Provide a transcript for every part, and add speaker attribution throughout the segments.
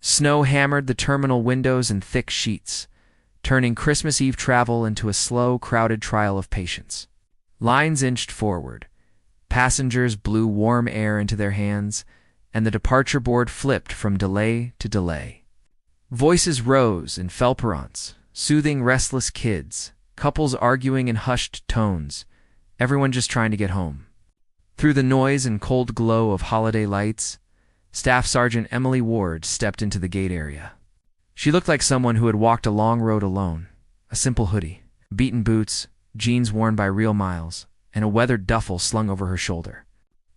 Speaker 1: Snow hammered the terminal windows in thick sheets, turning Christmas Eve travel into a slow, crowded trial of patience. Lines inched forward. Passengers blew warm air into their hands, and the departure board flipped from delay to delay. Voices rose in Felperons, soothing restless kids, couples arguing in hushed tones, everyone just trying to get home. Through the noise and cold glow of holiday lights, Staff Sergeant Emily Ward stepped into the gate area. She looked like someone who had walked a long road alone. A simple hoodie, beaten boots, jeans worn by real miles, and a weathered duffel slung over her shoulder.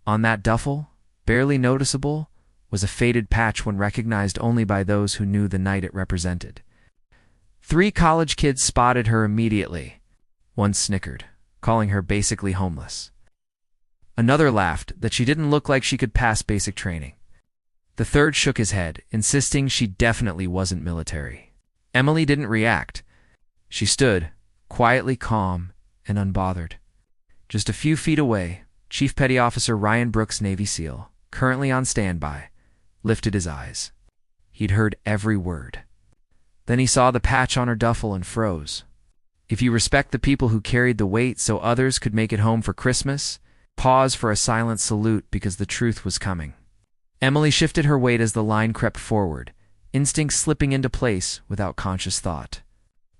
Speaker 1: On that duffel, barely noticeable, was a faded patch one recognized only by those who knew the night it represented. 3 college kids spotted her immediately. One snickered, calling her basically homeless. Another laughed that she didn't look like she could pass basic training. The third shook his head, insisting she definitely wasn't military. Emily didn't react. She stood, quietly calm and unbothered. Just a few feet away, Chief Petty Officer Ryan Brooks, Navy SEAL, currently on standby, lifted his eyes. He'd heard every word. Then he saw the patch on her duffel and froze. If you respect the people who carried the weight so others could make it home for Christmas, pause for a silent salute because the truth was coming. Emily shifted her weight as the line crept forward, instinct slipping into place without conscious thought.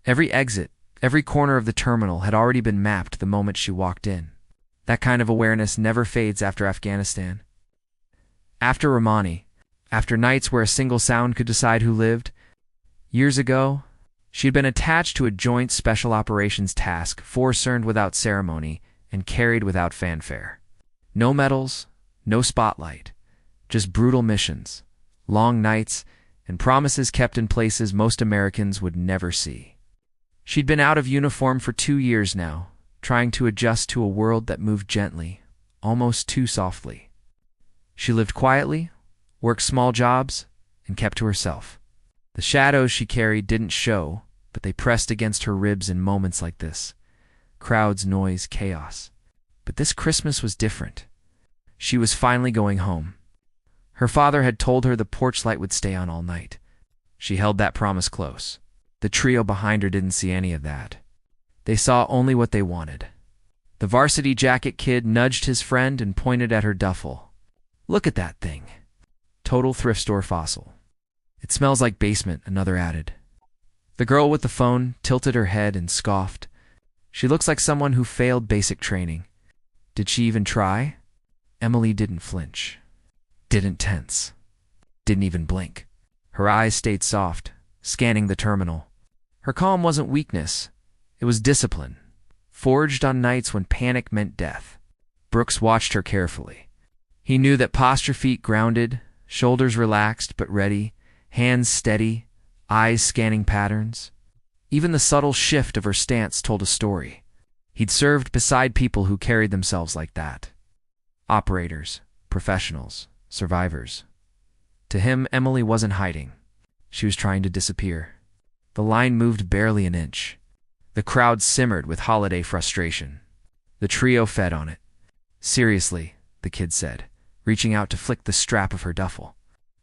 Speaker 1: Every exit, every corner of the terminal had already been mapped the moment she walked in. That kind of awareness never fades after Afghanistan. After Romani, after nights where a single sound could decide who lived, years ago, she had been attached to a joint special operations task, forcerned without ceremony and carried without fanfare. No medals, no spotlight. Just brutal missions, long nights, and promises kept in places most Americans would never see. She'd been out of uniform for 2 years now, trying to adjust to a world that moved gently, almost too softly. She lived quietly, worked small jobs, and kept to herself. The shadows she carried didn't show, but they pressed against her ribs in moments like this. Crowds, noise, chaos. But this Christmas was different. She was finally going home. Her father had told her the porch light would stay on all night. She held that promise close. The trio behind her didn't see any of that. They saw only what they wanted. The varsity jacket kid nudged his friend and pointed at her duffel. "Look at that thing." "Total thrift store fossil." "It smells like basement," another added. The girl with the phone tilted her head and scoffed. "She looks like someone who failed basic training." Did she even try? Emily didn't flinch. Didn't tense. Didn't even blink. Her eyes stayed soft, scanning the terminal. Her calm wasn't weakness. It was discipline, forged on nights when panic meant death. Brooks watched her carefully. He knew that posture, feet grounded, shoulders relaxed but ready, hands steady, eyes scanning patterns. Even the subtle shift of her stance told a story. He'd served beside people who carried themselves like that. Operators, professionals, survivors. To him, Emily wasn't hiding. She was trying to disappear. The line moved barely an inch. The crowd simmered with holiday frustration. The trio fed on it. "Seriously," the kid said, reaching out to flick the strap of her duffel.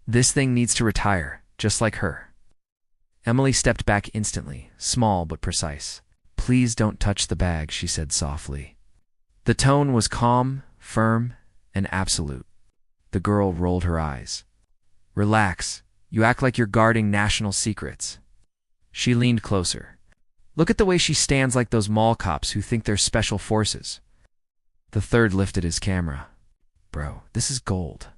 Speaker 1: "This thing needs to retire, just like her." Emily stepped back instantly, small but precise. "Please don't touch the bag," she said softly. The tone was calm, firm, and absolute. The girl rolled her eyes. "Relax. You act like you're guarding national secrets." She leaned closer. "Look at the way she stands, like those mall cops who think they're special forces." The third lifted his camera. "Bro, this is gold."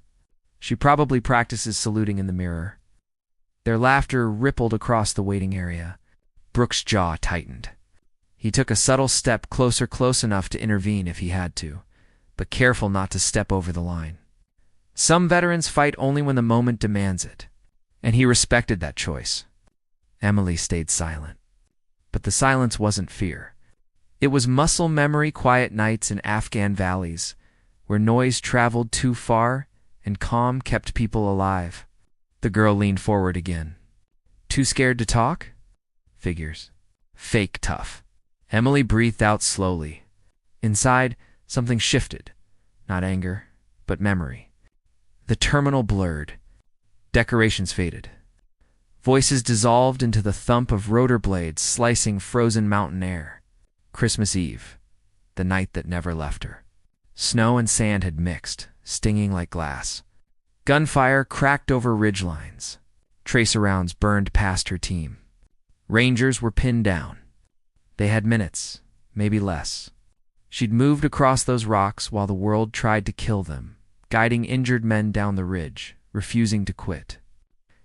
Speaker 1: "She probably practices saluting in the mirror." Their laughter rippled across the waiting area. Brooks' jaw tightened. He took a subtle step closer, close enough to intervene if he had to, but careful not to step over the line. Some veterans fight only when the moment demands it, and he respected that choice. Emily stayed silent. But the silence wasn't fear. It was muscle memory, quiet nights in Afghan valleys, where noise traveled too far and calm kept people alive. The girl leaned forward again. "Too scared to talk?" "Figures. Fake tough." Emily breathed out slowly. Inside, something shifted. Not anger, but memory. The terminal blurred. Decorations faded. Voices dissolved into the thump of rotor blades slicing frozen mountain air. Christmas Eve, the night that never left her. Snow and sand had mixed, stinging like glass. Gunfire cracked over ridgelines. Tracer rounds burned past her team. Rangers were pinned down. They had minutes, maybe less. She'd moved across those rocks while the world tried to kill them, guiding injured men down the ridge, refusing to quit.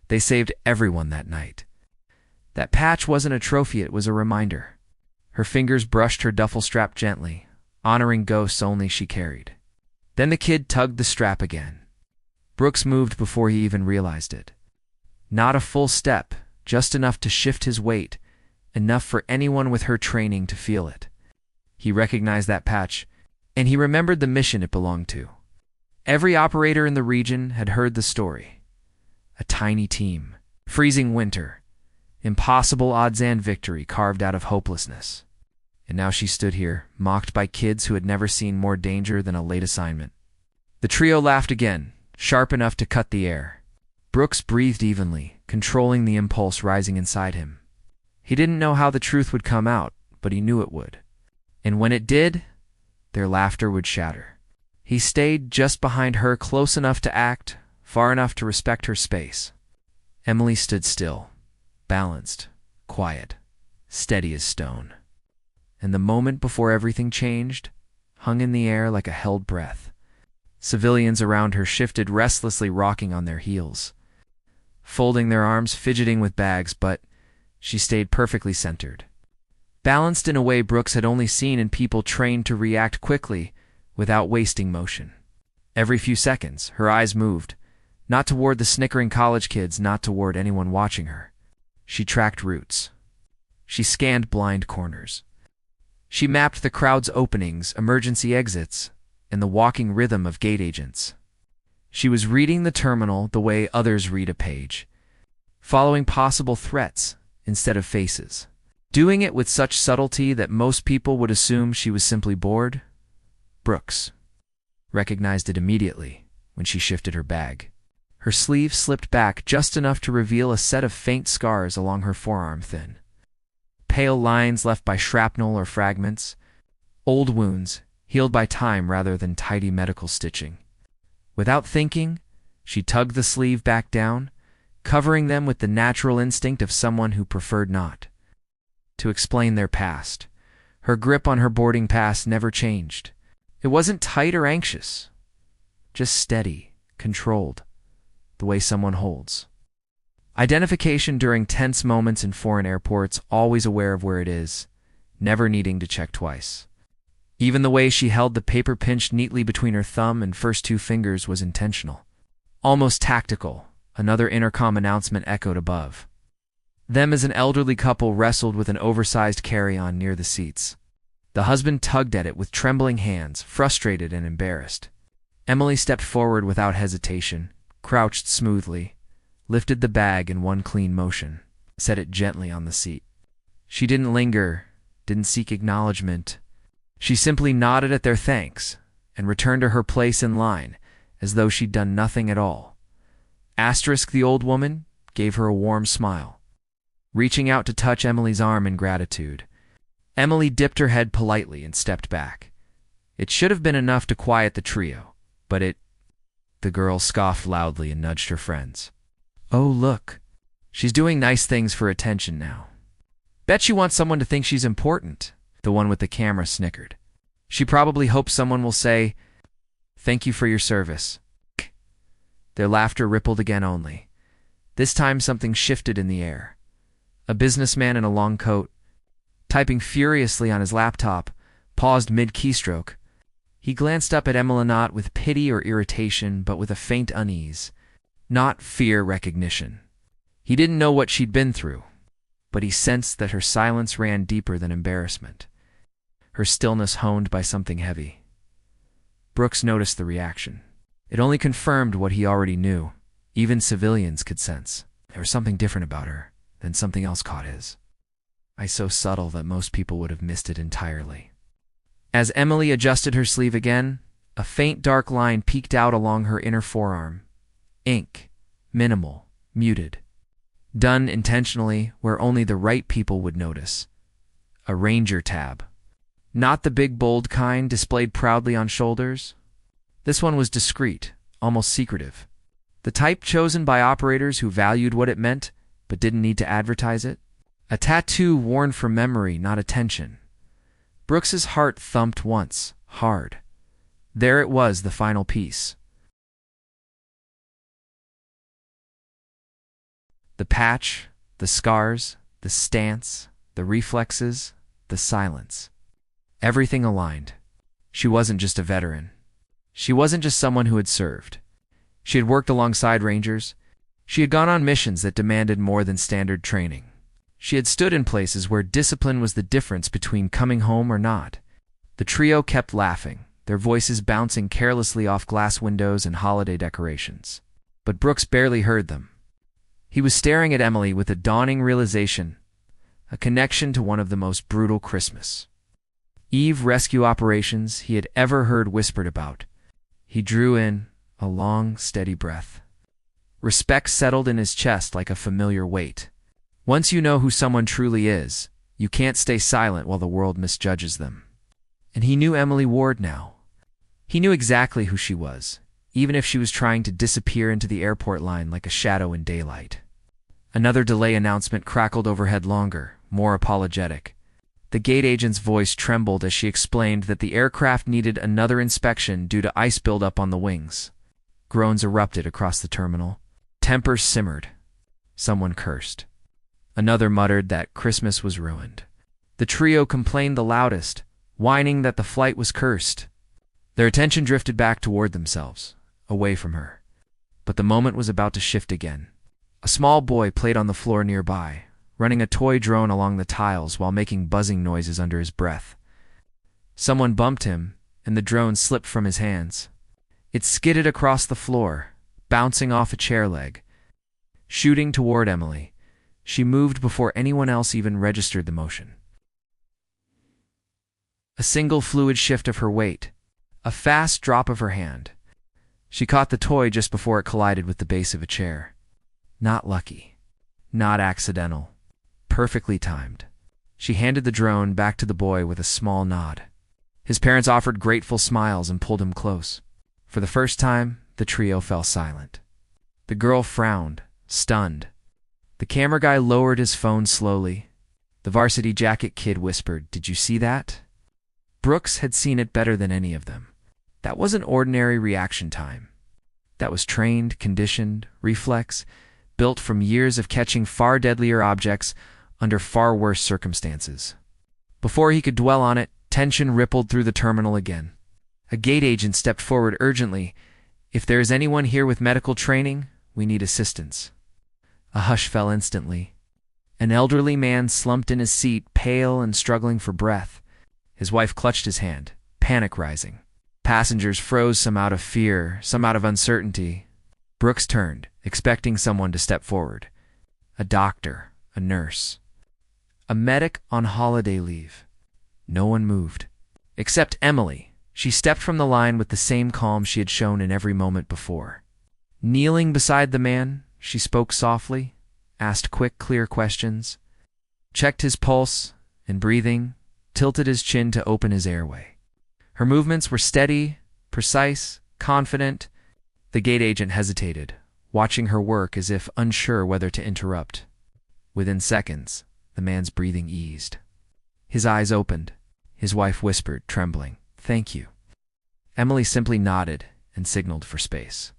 Speaker 1: They saved everyone that night. That patch wasn't a trophy, it was a reminder. Her fingers brushed her duffel strap gently, honoring ghosts only she carried. Then the kid tugged the strap again. Brooks moved before he even realized it. Not a full step, just enough to shift his weight, enough for anyone with her training to feel it. He recognized that patch, and he remembered the mission it belonged to. Every operator in the region had heard the story. A tiny team, freezing winter, impossible odds-and victory carved out of hopelessness. And now she stood here, mocked by kids who had never seen more danger than a late assignment. The trio laughed again, sharp enough to cut the air. Brooks breathed evenly, controlling the impulse rising inside him. He didn't know how the truth would come out, but he knew it would. And when it did, their laughter would shatter. He stayed just behind her, close enough to act, far enough to respect her space. Emily stood still, balanced, quiet, steady as stone. And the moment before everything changed hung in the air like a held breath. Civilians around her shifted restlessly, rocking on their heels, folding their arms, fidgeting with bags, but she stayed perfectly centered. Balanced in a way Brooks had only seen in people trained to react quickly without wasting motion. Every few seconds, her eyes moved, not toward the snickering college kids, not toward anyone watching her. She tracked routes. She scanned blind corners. She mapped the crowd's openings, emergency exits, and the walking rhythm of gate agents. She was reading the terminal the way others read a page, following possible threats instead of faces. Doing it with such subtlety that most people would assume she was simply bored. Brooks recognized it immediately when she shifted her bag. Her sleeve slipped back just enough to reveal a set of faint scars along her forearm, thin. Pale lines left by shrapnel or fragments. Old wounds, healed by time rather than tidy medical stitching. Without thinking, she tugged the sleeve back down, covering them with the natural instinct of someone who preferred not to explain their past. Her grip on her boarding pass never changed. It wasn't tight or anxious, just steady, controlled, the way someone holds. Identification during tense moments in foreign airports, always aware of where it is, never needing to check twice. Even the way she held the paper pinched neatly between her thumb and first two fingers was intentional. Almost tactical, another intercom announcement echoed above. Them as an elderly couple wrestled with an oversized carry-on near the seats. The husband tugged at it with trembling hands, frustrated and embarrassed. Emily stepped forward without hesitation, crouched smoothly, lifted the bag in one clean motion, set it gently on the seat. She didn't linger, didn't seek acknowledgement. She simply nodded at their thanks and returned to her place in line as though she'd done nothing at all. Asterisk the old woman gave her a warm smile, reaching out to touch Emily's arm in gratitude. Emily dipped her head politely and stepped back. It should have been enough to quiet the trio, but the girl scoffed loudly and nudged her friends. Oh, look, she's doing nice things for attention now. Bet she wants someone to think she's important, the one with the camera snickered. She probably hopes someone will say, "Thank you for your service." Their laughter rippled again only. This time something shifted in the air. A businessman in a long coat, typing furiously on his laptop, paused mid-keystroke. He glanced up at Emily, not with pity or irritation, but with a faint unease. Not fear recognition. He didn't know what she'd been through, but he sensed that her silence ran deeper than embarrassment, her stillness honed by something heavy. Brooks noticed the reaction. It only confirmed what he already knew. Even civilians could sense there was something different about her. Then something else caught his eye, so subtle that most people would have missed it entirely. As Emily adjusted her sleeve again, a faint dark line peeked out along her inner forearm. Ink, minimal, muted. done intentionally where only the right people would notice. A ranger tab. Not the big bold kind displayed proudly on shoulders. This one was discreet, almost secretive. The type chosen by operators who valued what it meant but didn't need to advertise it. A tattoo worn for memory, not attention. Brooks's heart thumped once, hard. There it was, the final piece. The patch, the scars, the stance, the reflexes, the silence. Everything aligned. She wasn't just a veteran. She wasn't just someone who had served. She had worked alongside Rangers. She had gone on missions that demanded more than standard training. She had stood in places where discipline was the difference between coming home or not. The trio kept laughing, their voices bouncing carelessly off glass windows and holiday decorations. But Brooks barely heard them. He was staring at Emily with a dawning realization, a connection to one of the most brutal Christmas Eve rescue operations he had ever heard whispered about. He drew in a long, steady breath. Respect settled in his chest like a familiar weight. Once you know who someone truly is, you can't stay silent while the world misjudges them. And he knew Emily Ward now. He knew exactly who she was, even if she was trying to disappear into the airport line like a shadow in daylight. Another delay announcement crackled overhead longer, more apologetic. The gate agent's voice trembled as she explained that the aircraft needed another inspection due to ice buildup on the wings. Groans erupted across the terminal. Tempers simmered. Someone cursed. Another muttered that Christmas was ruined. The trio complained the loudest, whining that the flight was cursed. Their attention drifted back toward themselves, away from her. But the moment was about to shift again. A small boy played on the floor nearby, running a toy drone along the tiles while making buzzing noises under his breath. Someone bumped him, and the drone slipped from his hands. It skidded across the floor, bouncing off a chair leg. Shooting toward Emily, she moved before anyone else even registered the motion. A single fluid shift of her weight, a fast drop of her hand. She caught the toy just before it collided with the base of a chair. Not lucky. Not accidental. Perfectly timed. She handed the drone back to the boy with a small nod. His parents offered grateful smiles and pulled him close. For the first time, the trio fell silent. The girl frowned, stunned. The camera guy lowered his phone slowly. The varsity jacket kid whispered, "Did you see that?" Brooks had seen it better than any of them. That wasn't ordinary reaction time. That was trained, conditioned, reflex, built from years of catching far deadlier objects under far worse circumstances. Before he could dwell on it, tension rippled through the terminal again. A gate agent stepped forward urgently. "If there is anyone here with medical training, we need assistance." A hush fell instantly. An elderly man slumped in his seat, pale and struggling for breath. His wife clutched his hand, panic rising. Passengers froze, some out of fear, some out of uncertainty. Brooks turned, expecting someone to step forward. A doctor, a nurse, a medic on holiday leave. No one moved. Except Emily. She stepped from the line with the same calm she had shown in every moment before. Kneeling beside the man, she spoke softly, asked quick, clear questions, checked his pulse and breathing, tilted his chin to open his airway. Her movements were steady, precise, confident. The gate agent hesitated, watching her work as if unsure whether to interrupt. Within seconds, the man's breathing eased. His eyes opened. His wife whispered, trembling, "Thank you." Emily simply nodded and signaled for space.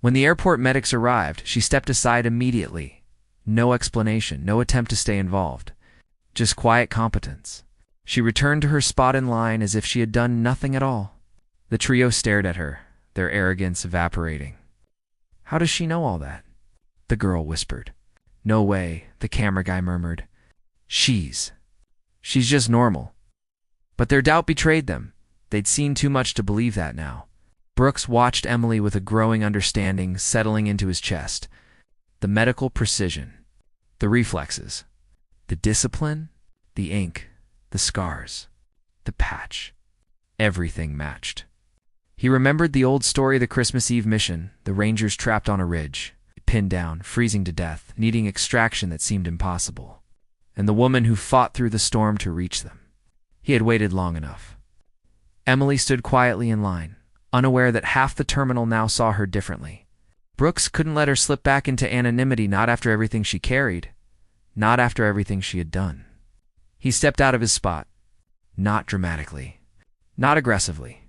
Speaker 1: When the airport medics arrived, she stepped aside immediately. No explanation, no attempt to stay involved. Just quiet competence. She returned to her spot in line as if she had done nothing at all. The trio stared at her, their arrogance evaporating. "How does she know all that?" the girl whispered. "No way," the camera guy murmured. She's just normal." But their doubt betrayed them. They'd seen too much to believe that now. Brooks watched Emily with a growing understanding settling into his chest. The medical precision, the reflexes, the discipline, the ink, the scars, the patch. Everything matched. He remembered the old story of the Christmas Eve mission, the Rangers trapped on a ridge. pinned down, freezing to death, needing extraction that seemed impossible. And the woman who fought through the storm to reach them. He had waited long enough. Emily stood quietly in line, unaware that half the terminal now saw her differently. Brooks couldn't let her slip back into anonymity, not after everything she carried, not after everything she had done. He stepped out of his spot, not dramatically, not aggressively,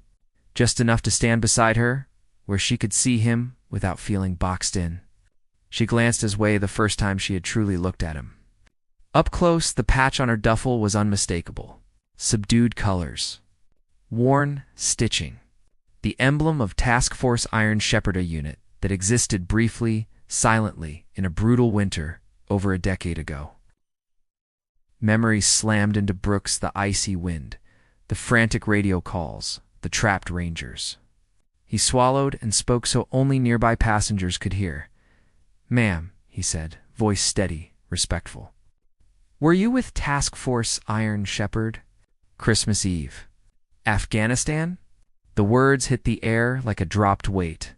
Speaker 1: just enough to stand beside her, where she could see him without feeling boxed in. She glanced his way the first time she had truly looked at him. Up close, the patch on her duffel was unmistakable. Subdued colors. Worn stitching. The emblem of Task Force Iron Shepherd, a unit that existed briefly, silently, in a brutal winter over a decade ago. Memories slammed into Brooks, the icy wind, the frantic radio calls, the trapped rangers. He swallowed and spoke so only nearby passengers could hear. "Ma'am," he said, voice steady, respectful. "Were you with Task Force Iron Shepherd? Christmas Eve. Afghanistan?" The words hit the air like a dropped weight.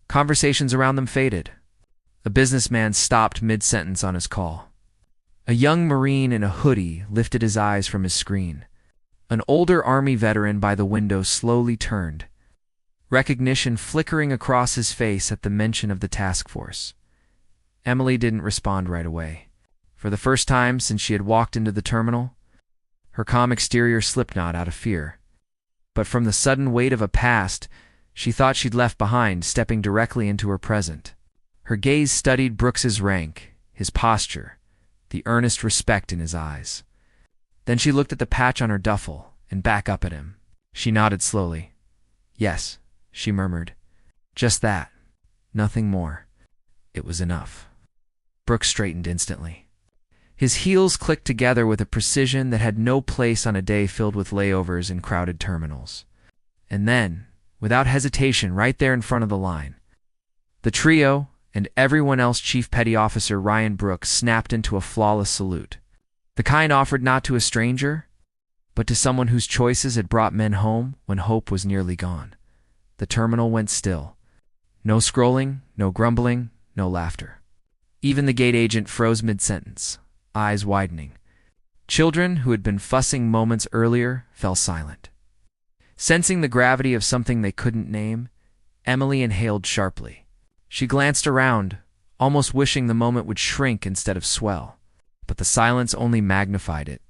Speaker 1: Conversations around them faded. A businessman stopped mid-sentence on his call. A young Marine in a hoodie lifted his eyes from his screen. An older Army veteran by the window slowly turned, recognition flickering across his face at the mention of the task force. Emily didn't respond right away. For the first time since she had walked into the terminal, her calm exterior slipped not out of fear, but from the sudden weight of a past she thought she'd left behind, stepping directly into her present. Her gaze studied Brooks's rank, his posture, the earnest respect in his eyes. Then she looked at the patch on her duffel and back up at him. She nodded slowly. "Yes," she murmured. "Just that. Nothing more." It was enough. Brooks straightened instantly. His heels clicked together with a precision that had no place on a day filled with layovers and crowded terminals. And then, without hesitation, right there in front of the line, the trio and everyone else, Chief Petty Officer Ryan Brooks snapped into a flawless salute. The kind offered not to a stranger, but to someone whose choices had brought men home when hope was nearly gone. The terminal went still. No scrolling, no grumbling, no laughter. Even the gate agent froze mid-sentence, eyes widening. Children who had been fussing moments earlier fell silent. Sensing the gravity of something they couldn't name, Emily inhaled sharply. She glanced around, almost wishing the moment would shrink instead of swell. But the silence only magnified it.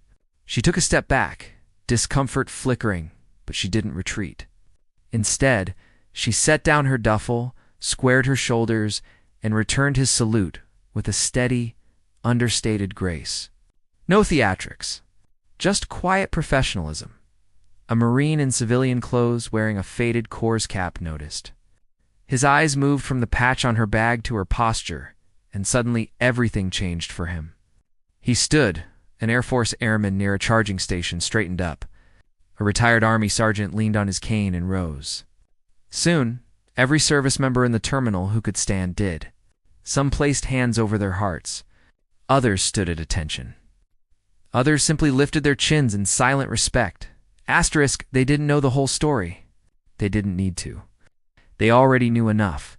Speaker 1: She took a step back, discomfort flickering, but she didn't retreat. Instead, she set down her duffel, squared her shoulders, and returned his salute with a steady, understated grace. No theatrics, just quiet professionalism. A Marine in civilian clothes wearing a faded Corps cap noticed. His eyes moved from the patch on her bag to her posture, and suddenly everything changed for him. He stood, an Air Force airman near a charging station, straightened up. A retired Army sergeant leaned on his cane and rose. Soon, every service member in the terminal who could stand did. Some placed hands over their hearts. Others stood at attention. Others simply lifted their chins in silent respect. Asterisk, they didn't know the whole story. They didn't need to. They already knew enough.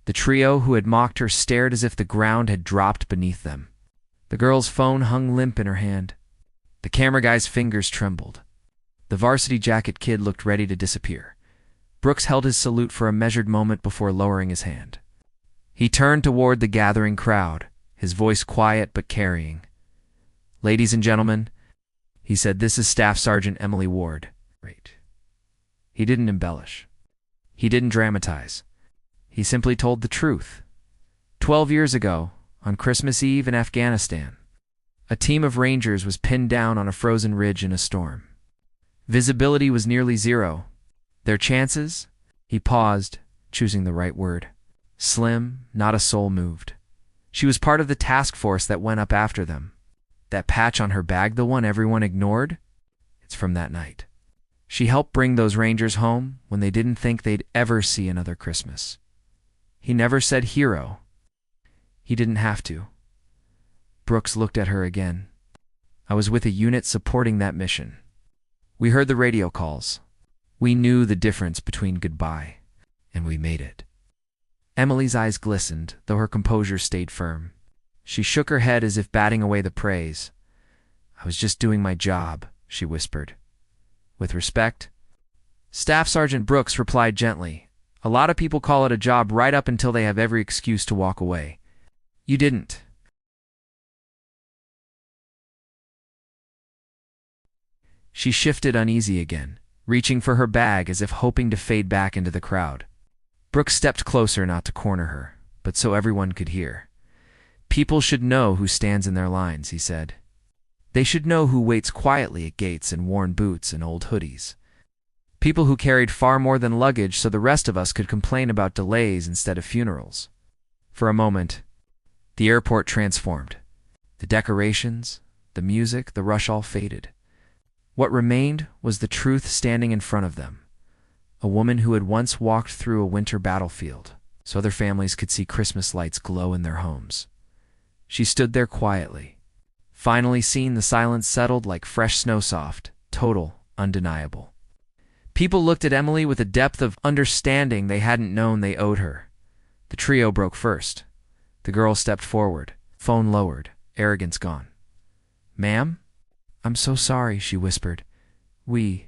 Speaker 1: The trio who had mocked her stared as if the ground had dropped beneath them. The girl's phone hung limp in her hand. The camera guy's fingers trembled. The varsity jacket kid looked ready to disappear. Brooks held his salute for a measured moment before lowering his hand. He turned toward the gathering crowd, his voice quiet but carrying. "Ladies and gentlemen," he said, "this is Staff Sergeant Emily Ward." Right. He didn't embellish. He didn't dramatize. He simply told the truth. 12 years ago, on Christmas Eve in Afghanistan, a team of Rangers was pinned down on a frozen ridge in a storm. Visibility was nearly zero. Their chances? He paused, choosing the right word. Slim, not a soul moved. She was part of the task force that went up after them. That patch on her bag, the one everyone ignored? It's from that night. She helped bring those Rangers home when they didn't think they'd ever see another Christmas. He never said hero. He didn't have to. Brooks looked at her again. "I was with a unit supporting that mission. We heard the radio calls. We knew the difference between goodbye, and we made it." Emily's eyes glistened, though her composure stayed firm. She shook her head as if batting away the praise. "I was just doing my job," she whispered. "With respect?" Staff Sergeant Brooks replied gently. "A lot of people call it a job right up until they have every excuse to walk away. You didn't." She shifted uneasy again, reaching for her bag as if hoping to fade back into the crowd. Brooks stepped closer, not to corner her, but so everyone could hear. "People should know who stands in their lines," he said. "They should know who waits quietly at gates in worn boots and old hoodies. People who carried far more than luggage so the rest of us could complain about delays instead of funerals." For a moment, the airport transformed. The decorations, the music, the rush all faded. What remained was the truth standing in front of them. A woman who had once walked through a winter battlefield so other families could see Christmas lights glow in their homes. She stood there quietly. Finally seen, the silence settled like fresh snow, soft, total, undeniable. People looked at Emily with a depth of understanding they hadn't known they owed her. The trio broke first. The girl stepped forward, phone lowered, arrogance gone. "Ma'am? I'm so sorry," she whispered. We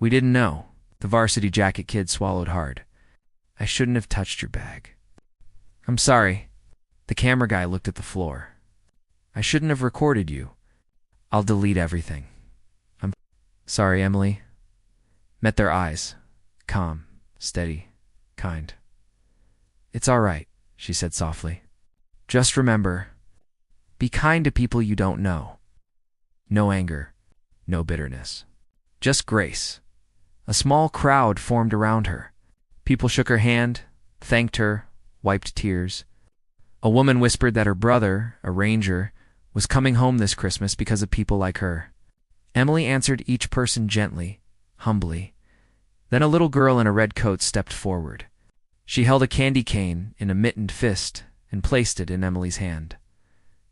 Speaker 1: didn't know." The varsity jacket kid swallowed hard. "I shouldn't have touched your bag." "I'm sorry." The camera guy looked at the floor. "I shouldn't have recorded you. I'll delete everything." "I'm sorry, Emily." Met their eyes. Calm, steady, kind. "It's all right," she said softly. "Just remember, be kind to people you don't know. No anger, no bitterness. Just grace." A small crowd formed around her. People shook her hand, thanked her, wiped tears. A woman whispered that her brother, a ranger, was coming home this Christmas because of people like her. Emily answered each person gently, humbly. Then a little girl in a red coat stepped forward. She held a candy cane in a mittened fist and placed it in Emily's hand.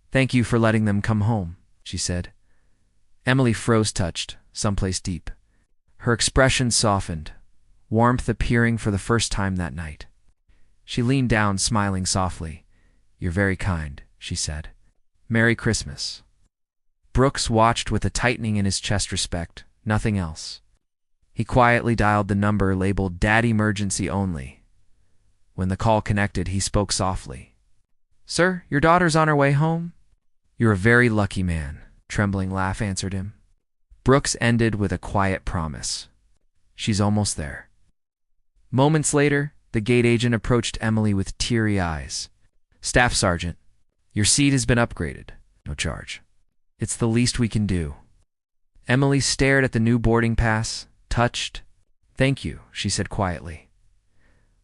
Speaker 1: "Thank you for letting them come home," she said. Emily froze, touched, someplace deep. Her expression softened, warmth appearing for the first time that night. She leaned down, smiling softly. "You're very kind," she said. "Merry Christmas." Brooks watched with a tightening in his chest, respect, nothing else. He quietly dialed the number labeled "Dad Emergency Only." When the call connected, he spoke softly. "Sir, your daughter's on her way home?" "You're a very lucky man," trembling laugh answered him. Brooks ended with a quiet promise. "She's almost there." Moments later, the gate agent approached Emily with teary eyes. "Staff Sergeant, your seat has been upgraded. No charge. It's the least we can do." Emily stared at the new boarding pass, touched. "Thank you," she said quietly.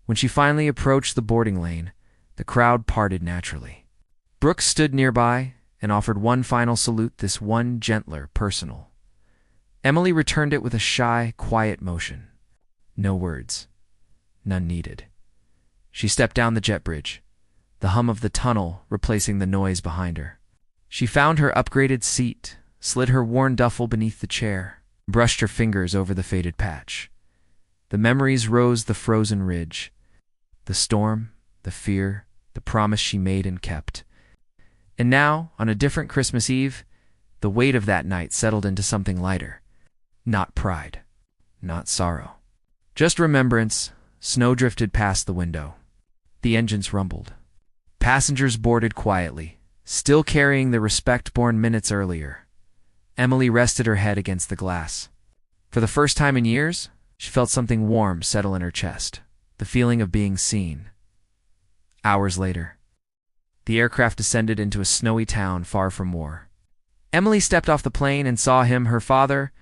Speaker 1: When she finally approached the boarding lane, the crowd parted naturally. Brooks stood nearby and offered one final salute, this one gentler, personal. Emily returned it with a shy, quiet motion. No words. None needed. She stepped down the jet bridge, the hum of the tunnel replacing the noise behind her. She found her upgraded seat, slid her worn duffel beneath the chair, brushed her fingers over the faded patch. The memories rose the frozen ridge. The storm, the fear, the promise she made and kept. And now, on a different Christmas Eve, the weight of that night settled into something lighter. Not pride, not sorrow. Just remembrance. Snow drifted past the window. The engines rumbled. Passengers boarded quietly, still carrying the respect born minutes earlier. Emily rested her head against the glass. For the first time in years, she felt something warm settle in her chest, the feeling of being seen. Hours later, the aircraft descended into a snowy town far from war. Emily stepped off the plane and saw him, her father,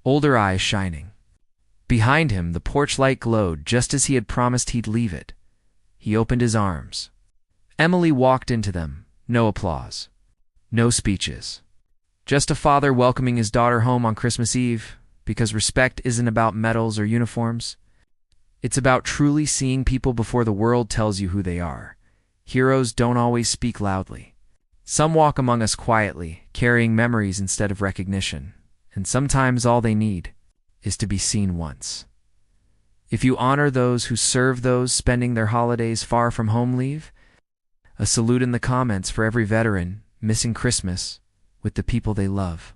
Speaker 1: older eyes shining. Behind him, the porch light glowed just as he had promised he'd leave it. He opened his arms. Emily walked into them. No applause. No speeches. Just a father welcoming his daughter home on Christmas Eve, because respect isn't about medals or uniforms. It's about truly seeing people before the world tells you who they are. Heroes don't always speak loudly. Some walk among us quietly, carrying memories instead of recognition. And sometimes all they need is to be seen once. If you honor those who serve those spending their holidays far from home, leave a salute in the comments for every veteran missing Christmas with the people they love.